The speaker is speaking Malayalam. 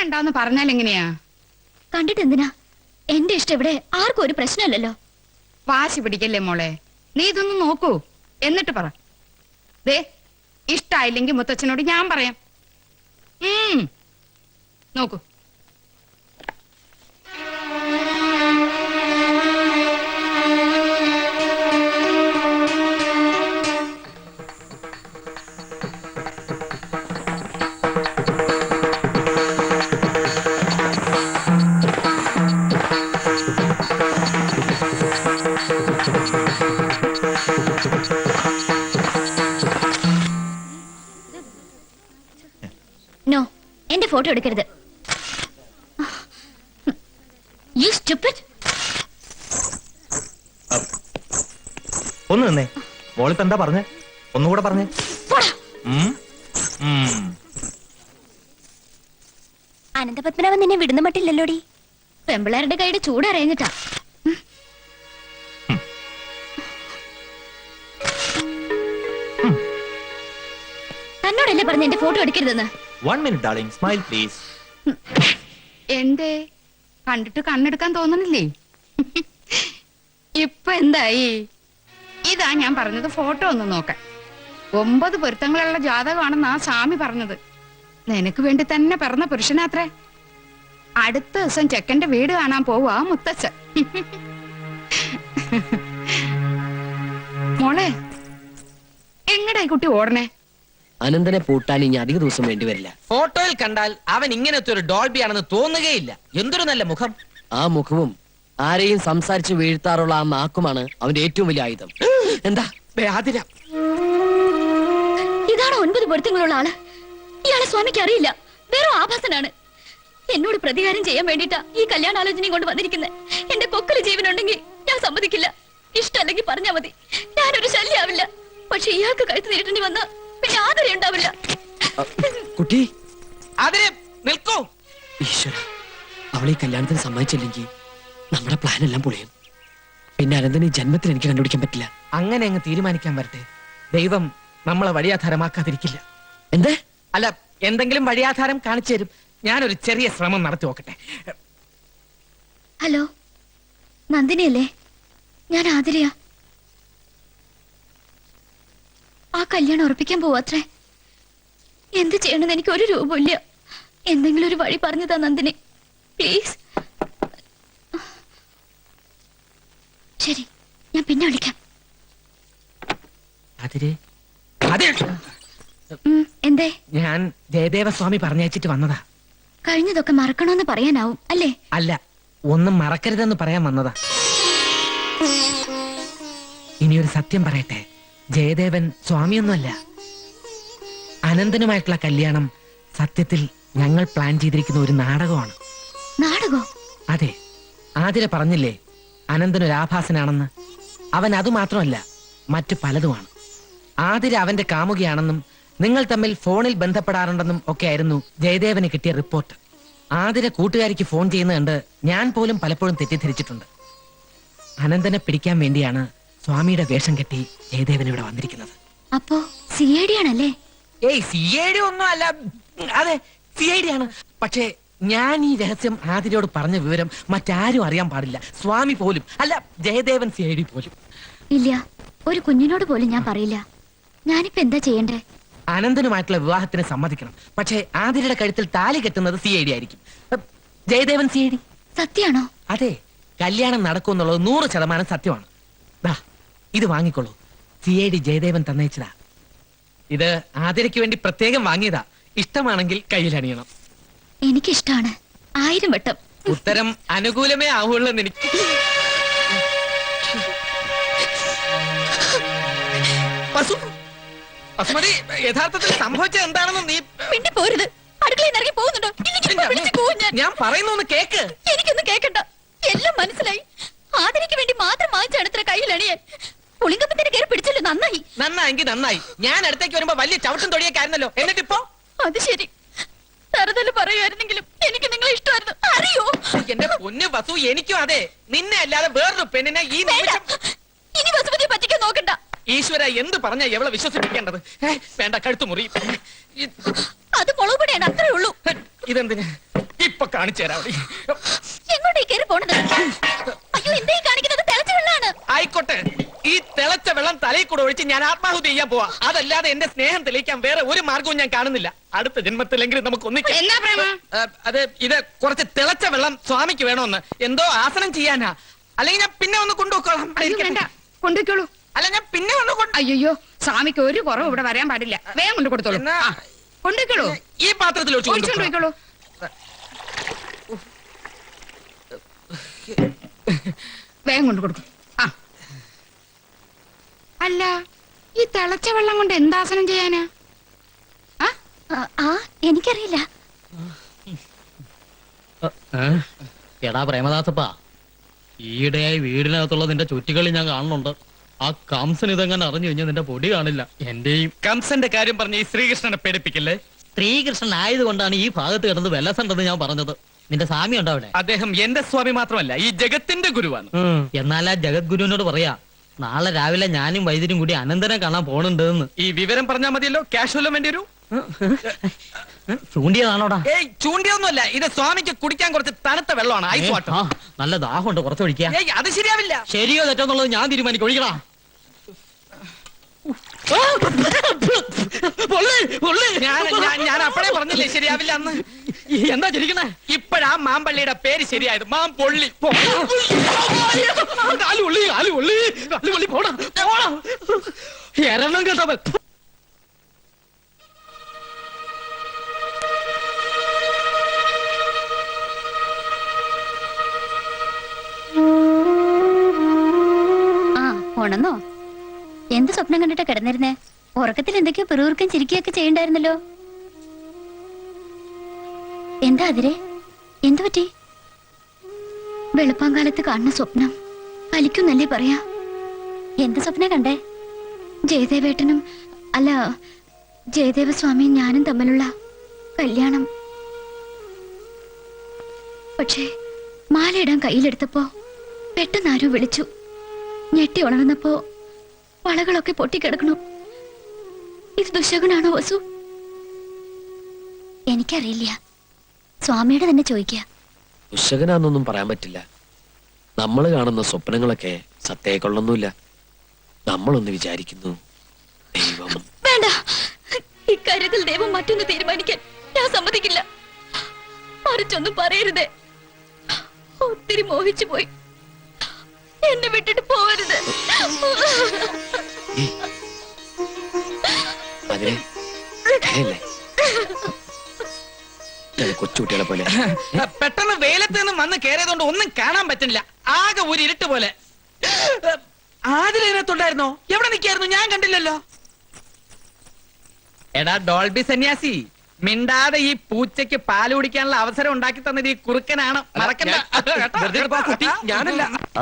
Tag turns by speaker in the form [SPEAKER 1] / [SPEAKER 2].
[SPEAKER 1] കാണണ്ടെന്ന് പറഞ്ഞാൽ എങ്ങനെയാ?
[SPEAKER 2] കണ്ടിട്ട് എന്തിനാ? എന്റെ ഇഷ്ടം ഇവിടെ ആർക്കും ഒരു പ്രശ്നമല്ലല്ലോ.
[SPEAKER 1] വാശി പിടിക്കല്ലേ മോളെ, നീ ഇതൊന്ന് നോക്കൂ, എന്നിട്ട് പറ. ദേ, ഇഷ്ടായില്ലെങ്കിൽ മുത്തച്ഛനോട് ഞാൻ പറയാം. നോക്കൂ.
[SPEAKER 2] നോ, എന്റെ ഫോട്ടോ എടുക്കരുത്. You stupid.
[SPEAKER 3] ഒന്ന് നിന്നേ. മോളിപ്പോ എന്താ പറഞ്ഞേ? ഒന്നുകൂടെ പറഞ്ഞേ.
[SPEAKER 2] അനന്തപത്മനാഭൻ നിന്നെ വിടുന്ന മട്ടില്ലല്ലോടി. പെമ്പിളാരുടെ കൈയുടെ ചൂടറിഞ്ഞിട്ടാ. തന്നോടല്ലേ പറഞ്ഞ എന്റെ photo എടുക്കരുതെന്ന്?
[SPEAKER 3] 1 minute darling, smile please.
[SPEAKER 1] എന്തേ, കണ്ടിട്ട് കണ്ണെടുക്കാൻ തോന്നണില്ലേ? ഇപ്പൊ എന്തായി? ഇതാ ഞാൻ പറഞ്ഞത്, ഫോട്ടോ ഒന്ന് നോക്കാൻ. 9 പൊരുത്തങ്ങളുള്ള ജാതകമാണെന്നാ സ്വാമി പറഞ്ഞത്. നിനക്ക് വേണ്ടി തന്നെ പിറന്ന പുരുഷനാത്രേ. അടുത്ത ദിവസം ചെക്കന്റെ വീട് കാണാൻ പോവാ മുത്തച്ഛൻ. മോളെ, എങ്ങടായി കുട്ടി ഓടണേ?
[SPEAKER 4] അനന്തനെ പൂട്ടാൻ ഇനി അധിക ദിവസം വേണ്ടി വരില്ല.
[SPEAKER 5] ഫോട്ടോയിൽ കണ്ടാൽ അവൻ ഇങ്ങനത്തെ ഒരു ഡോൾബി ആണെന്ന് തോന്നുകയില്ല. എന്തൊരു നല്ല മുഖം.
[SPEAKER 4] ആ മുഖവും ആരെയും സംസാരിച്ച് വീഴ്ത്താറുള്ള ആ നാക്കുമാണ് അവന്റെ ഏറ്റവും വലിയ ആയുധം. എന്താ
[SPEAKER 5] ആതിര,
[SPEAKER 2] ഇതാണ് 9 പൊരുത്തങ്ങളുള്ള ആള്. ഇയാളെ സ്വാമിക്ക് അറിയില്ല, വെറും ആഭാസനാണ്. എന്നോട് പ്രതികാരം ചെയ്യാൻ വേണ്ടിട്ടാ ഈ കല്യാണാലോചനയും കൊണ്ട് വന്നിരിക്കുന്നത്. എന്റെ കൊക്കല് ജീവനുണ്ടെങ്കിൽ ഞാൻ സമ്മതിക്കില്ല. ഇഷ്ടമല്ലെങ്കിൽ പറഞ്ഞാ മതി, ഞാനൊരു ശല്യാവില്ല. പക്ഷെ ഇയാൾക്ക് കഴുത്ത് നീട്ടേണ്ടി വന്ന പിന്നെ ആദരം ഉണ്ടാവില്ല.
[SPEAKER 4] കുട്ടി,
[SPEAKER 5] ആതിര നിൽക്കൂ.
[SPEAKER 4] ഈശ്വര, അവളെ ഈ കല്യാണത്തിന് സമ്മതിച്ചില്ലെങ്കിൽ നമ്മുടെ പ്ലാൻ എല്ലാം പൊളിയും. പിന്നെ അനന്തനെ ജന്മത്തിൽ എനിക്ക് കണ്ടുപിടിക്കാൻ പറ്റില്ല.
[SPEAKER 5] അങ്ങനെ അങ്ങ് തീരുമാനിക്കാൻ വരട്ടെ. ദൈവം നമ്മളെ വഴിയാധാരമാക്കാതിരിക്കില്ല.
[SPEAKER 4] എന്തേ?
[SPEAKER 5] അല്ല, എന്തെങ്കിലും വഴിയാധാരം കാണിച്ചു തരും. ഞാനൊരു ചെറിയ ശ്രമം നടത്തി നോക്കട്ടെ.
[SPEAKER 2] ഹലോ, നന്ദിനിയല്ലേ? ഞാൻ ആതിരയാ. ആ കല്യാണം ഉറപ്പിക്കാൻ പോവാത്രേ. എന്ത് ചെയ്യണമെന്ന് എനിക്ക് ഒരു രൂപമില്ല. എന്തെങ്കിലും ഒരു വഴി പറഞ്ഞു താ നന്ദിനി, പ്ലീസ്. ശരി, ഞാൻ പിന്നെ വിളിക്കാം. എന്തേ?
[SPEAKER 5] ഞാൻ ജയദേവസ്വാമി പറഞ്ഞയച്ചിട്ട് വന്നതാ.
[SPEAKER 2] കഴിഞ്ഞതൊക്കെ മറക്കണമെന്ന് പറയാനാവും അല്ലേ?
[SPEAKER 5] അല്ല, ഒന്നും മറക്കരുതെന്ന് പറയാൻ വന്നതാ. ഇനിയൊരു സത്യം പറയട്ടെ, ജയദേവൻ സ്വാമിയൊന്നുമല്ല. അനന്തനുമായിട്ടുള്ള കല്യാണം സത്യത്തിൽ ഞങ്ങൾ പ്ലാൻ ചെയ്തിരിക്കുന്ന ഒരു നാടകമാണ്.
[SPEAKER 2] നാടകോ?
[SPEAKER 5] അതെ, ആതിര പറഞ്ഞില്ലേ അനന്തനൊരു ആഭാസനാണെന്ന്. അവൻ അതുമാത്രമല്ല, മറ്റു പലതുമാണ്. ആതിര അവന്റെ കാമുകിയാണെന്നും നിങ്ങൾ തമ്മിൽ ഫോണിൽ ബന്ധപ്പെടാറുണ്ടെന്നും ഒക്കെ ആയിരുന്നു ജയദേവന് കിട്ടിയ റിപ്പോർട്ട്. ആതിര കൂട്ടുകാരിക്ക് ഫോൺ ചെയ്യുന്ന കണ്ട് ഞാൻ പോലും പലപ്പോഴും തെറ്റിദ്ധരിച്ചിട്ടുണ്ട്. അനന്തനെ പിടിക്കാൻ വേണ്ടിയാണ് സ്വാമിയുടെ വേഷം കെട്ടി ജയദേവൻ ഇവിടെ വന്നിരിക്കുന്നത്.
[SPEAKER 2] അപ്പോ CID ആണല്ലേ?
[SPEAKER 5] ഏയ്, CID ഒന്നും അല്ല. അതെ, CID ആണ്. പക്ഷേ ഞാൻ ഈ രഹസ്യം ആതിരയോട് പറഞ്ഞ വിവരം മറ്റാരും അറിയാൻ പാടില്ല. സ്വാമി പോലും അല്ല, ജയദേവൻ CID പോലും
[SPEAKER 2] ഇല്ല. ഒരു കുഞ്ഞിനോട് പോലും ഞാൻ പറയില്ല. ഞാനിപ്പോ എന്താ ചെയ്യണ്ടേ?
[SPEAKER 5] അനന്തനുമായിട്ടുള്ള വിവാഹത്തിന് സമ്മതിക്കണം. പക്ഷേ ആതിരയുടെ കഴുത്തിൽ താലി കെട്ടുന്നത് CID ആയിരിക്കും. ജയദേവൻ CID.
[SPEAKER 2] സത്യാണോ?
[SPEAKER 5] അതെ, കല്യാണം നടക്കുമെന്നുള്ളത് 100% സത്യമാണ്. ദാ, ഇത് വാങ്ങിക്കോളൂ. CID ജയദേവൻ തന്നയച്ചതാ. ഇത് ആതിരയ്ക്ക് വേണ്ടി പ്രത്യേകം വാങ്ങിയതാ. ഇഷ്ടമാണെങ്കിൽ കയ്യിലണിയണം.
[SPEAKER 2] എനിക്കിഷ്ടാണ്, 1000 വട്ടം.
[SPEAKER 5] ഉത്തരം അനുകൂലമേ ആവുള്ളൂ എന്ന് എനിക്ക്. പസുമതി, യഥാർത്ഥത്തിൽ സംഭവിച്ചത് എന്താണെന്ന് നീ
[SPEAKER 2] പിന്നെ പോരുത്. അടുക്കളയിൽ ഇറങ്ങി പോകുന്നുണ്ടോ?
[SPEAKER 5] ഞാൻ പറയുന്നൊന്ന് കേക്ക്.
[SPEAKER 2] എനിക്കൊന്നും കേക്കണ്ട, എല്ലാം മനസ്സിലായി. ആദരിക്ക് വേണ്ടി മാത്രം വാങ്ങിച്ചാണ് ഇത്ര കയ്യിലണിയാൻ. പുളിങ്കപ്പത്തിന് കയറി പിടിച്ചല്ലോ, നന്നായി.
[SPEAKER 5] നന്നായെങ്കിൽ നന്നായി. ഞാൻ അടുത്തേക്ക് വരുമ്പോ വലിയ ചവിട്ടും തൊടിയൊക്കെയായിരുന്നല്ലോ. എന്നിട്ടിപ്പോ
[SPEAKER 2] അത് ശരി. തറുതല് പറയുമായിരുന്നെങ്കിലും എനിക്ക് നിങ്ങളെ ഇഷ്ടമായിരുന്നു, അറിയോ?
[SPEAKER 5] എന്റെ പൊന്നു വസു, എനിക്കും അതെ. നിന്നെ അല്ലാതെ വേറൊരു പെണ്ണിനെ ഈ നിമിഷം.
[SPEAKER 2] ഇനി വസുമതിയെ പറ്റിക്കാൻ നോക്കണ്ട.
[SPEAKER 5] ഈശ്വര, എന്ത് പറഞ്ഞാ എവളെ വിശ്വസിപ്പിക്കേണ്ടത്? വേണ്ട, കഴുത്തു മുറി.
[SPEAKER 2] അത് മുളകുപൊടിയാണ്, അത്രേ ഉള്ളൂ.
[SPEAKER 5] ഇതെന്തിന്? ഇപ്പൊ കാണിച്ചു തരാം അവിടെ.
[SPEAKER 2] എങ്ങോട്ടേ കയറി പോണത്? അയ്യോ, എന്താ ഈ കാണിക്കുന്നത്? തിളച്ച വെള്ളമാണ്.
[SPEAKER 5] ആയിക്കോട്ടെ, ഈ തിളച്ച വെള്ളം തലയിൽ കൂടെ ഒഴിച്ച് ഞാൻ ആത്മാഹുതി ചെയ്യാൻ പോവാ. അതല്ലാതെ എന്റെ സ്നേഹം തെളിയിക്കാൻ വേറെ ഒരു മാർഗവും ഞാൻ കാണുന്നില്ല. അടുത്ത ജന്മത്തിലെങ്കിലും നമുക്ക് ഒന്നിക്കാം.
[SPEAKER 1] എന്നാ പ്രേമ?
[SPEAKER 5] അത് ഇത് കുറച്ച് തിളച്ച വെള്ളം സ്വാമിക്ക് വേണമെന്ന്. എന്തോ ആസനം ചെയ്യാനാ. അല്ലെങ്കിൽ ഞാൻ പിന്നെ ഒന്ന് കൊണ്ടുപോക്കോളാം.
[SPEAKER 1] അയ്യോ, വേണ്ട, കൊണ്ടുപോയിക്കോളൂ.
[SPEAKER 5] അല്ല, ഞാൻ പിന്നെ ഒന്ന്
[SPEAKER 1] അയ്യോ, സ്വാമിക്ക് ഒരു കുറവ് ഇവിടെ വരാൻ പാടില്ല. വേഗം കൊണ്ടു കൊടുത്തോളൂ.
[SPEAKER 5] എന്നാ
[SPEAKER 1] കൊണ്ടുപോയിക്കോളൂ,
[SPEAKER 5] ഈ പാത്രത്തിൽ ഒഴിച്ച്
[SPEAKER 1] ഒഴിച്ചോണ്ട്
[SPEAKER 5] കൊണ്ടുപോയിക്കോളൂ.
[SPEAKER 1] പോയിക്കോളൂ. വേഗം കൊണ്ടു കൊടുക്കും. ആ, അല്ല, ഈ തിളച്ച വെള്ളം കൊണ്ട് എന്താസനം ചെയ്യാനാ?
[SPEAKER 2] എനിക്കറിയില്ല.
[SPEAKER 6] എടാ പ്രേമദാസപ്പാ, ഈയിടെയായി വീടിനകത്തുള്ള നിന്റെ ചുറ്റുകളി ഞാൻ കാണുന്നുണ്ട്. ആ കംസൻ ഇതെങ്ങനെ അറിഞ്ഞു കഴിഞ്ഞാൽ നിന്റെ പൊടി കാണില്ല. എന്റെയും
[SPEAKER 5] കംസന്റെ കാര്യം പറഞ്ഞ് ഈ ശ്രീകൃഷ്ണനെ പേടിപ്പിക്കല്ലേ.
[SPEAKER 6] സ്ത്രീകൃഷ്ണൻ ആയതുകൊണ്ടാണ് ഈ ഭാഗത്ത് കിടന്ന് വെല്ലസുണ്ടെന്ന് ഞാൻ പറഞ്ഞത്. നിന്റെ സ്വാമി ഉണ്ടോ അവിടെ?
[SPEAKER 5] അദ്ദേഹം എന്റെ സ്വാമി മാത്രമല്ല, ഈ ജഗത്തിന്റെ ഗുരുവാണ്.
[SPEAKER 6] എന്നാൽ ആ ജഗദ്ഗുരുവിനോട് പറയാ, നാളെ രാവിലെ ഞാനും വൈദ്യരും കൂടി അനന്തനെ കാണാൻ പോണുണ്ടെന്ന്.
[SPEAKER 5] ഈ വിവരം പറഞ്ഞാൽ മതിയല്ലോ. ക്യാഷ് വല്ലതും വേണ്ടി വരൂ?
[SPEAKER 6] ചൂണ്ടിയതാണോടാ?
[SPEAKER 5] ഏയ്, ചൂണ്ടിയൊന്നുമല്ല. ഇത് സ്വാമിക്ക് കുടിക്കാൻ കുറച്ച് തണുത്ത വെള്ളമാണ്, ഐസ് വാട്ടർ.
[SPEAKER 6] ആ, നല്ല ദാഹമുണ്ട്, കുറച്ച് ഒഴിക്കാ.
[SPEAKER 5] ഏയ്, അത് ശരിയാവില്ല.
[SPEAKER 6] ശരിയോ തെറ്റോ എന്നുള്ളത് ഞാൻ തീരുമാനിക്കും. ഒഴിക്കടാ.
[SPEAKER 5] ഞാൻ അപ്പഴേ പറഞ്ഞില്ലേ ശരിയാവില്ല എന്ന്.
[SPEAKER 6] എന്താ ചിരിക്കണേ?
[SPEAKER 5] ഇപ്പഴാ മാമ്പള്ളിയുടെ പേര് ശരിയായത്. മാം പൊള്ളി.
[SPEAKER 6] എരണം കേട്ടവൻ.
[SPEAKER 2] ആ, ഉണന്നോ? എന്ത് സ്വപ്നം കണ്ടിട്ടാ കിടന്നിരുന്നേ? ഉറക്കത്തിൽ എന്തൊക്കെയോ പിറുവിറുക്കം ചിരിക്കുകയൊക്കെ ചെയ്യണ്ടായിരുന്നല്ലോ. എന്താ അതിരെ? എന്തു പറ്റി? വെളുപ്പാങ്കാലത്ത് കാണുന്ന സ്വപ്നം ഫലിക്കുന്നല്ലേ പറയാ? എന്ത് സ്വപ്നം കണ്ടേ? ജയദേവേട്ടനും അല്ല, ജയദേവ സ്വാമിയും ഞാനും തമ്മിലുള്ള കല്യാണം. പക്ഷേ മാലയിടാൻ കയ്യിലെടുത്തപ്പോ പെട്ടെന്ന് ആരോ വിളിച്ചു. ഞെട്ടി ഉണർന്നപ്പോ വളകളൊക്കെ പൊട്ടിക്കിടക്കണു. ഇത് ദുശകുനാണോ വസു? എനിക്കറിയില്ല. സ്വാമിയുടെ തന്നെ ചോദിക്കുക.
[SPEAKER 4] ദുശകനാന്നൊന്നും പറയാൻ പറ്റില്ല. നമ്മൾ കാണുന്ന സ്വപ്നങ്ങളൊക്കെ സത്യക്കൊള്ളൊന്നുമില്ല. നമ്മളൊന്ന് വിചാരിക്കുന്നു, ദൈവം.
[SPEAKER 2] വേണ്ട, ഇക്കാര്യത്തിൽ ദൈവം മറ്റൊന്ന് തീരുമാനിക്കാൻ ഞാൻ സമ്മതിക്കില്ല. മറിച്ചൊന്നും പറയരുതേ. ഒത്തിരി മോഹിച്ചു പോയി. എന്നെ വിട്ടിട്ട് പോവരുത്.
[SPEAKER 4] അതിനെ കൊച്ചുകുട്ടികളെ പോലെ
[SPEAKER 5] പെട്ടെന്ന് വെയിലത്ത് നിന്നും വന്ന് കയറിയതുകൊണ്ട് ഒന്നും കാണാൻ പറ്റുന്നില്ല. ആകെ ഒരു ഇരുട്ട് പോലെ. ആദിലതിനകത്തുണ്ടായിരുന്നോ? എവിടെ നിൽക്കായിരുന്നു? ഞാൻ കണ്ടില്ലല്ലോ. എടാ ഡോൾബി സന്യാസി, മിണ്ടാതെ ഈ പൂച്ചയ്ക്ക് പാല് കുടിക്കാനുള്ള അവസരം ഉണ്ടാക്കി തന്നത് ഈ കുറുക്കനാണ്. മറക്കണ്ട.
[SPEAKER 4] ഞാനല്ല.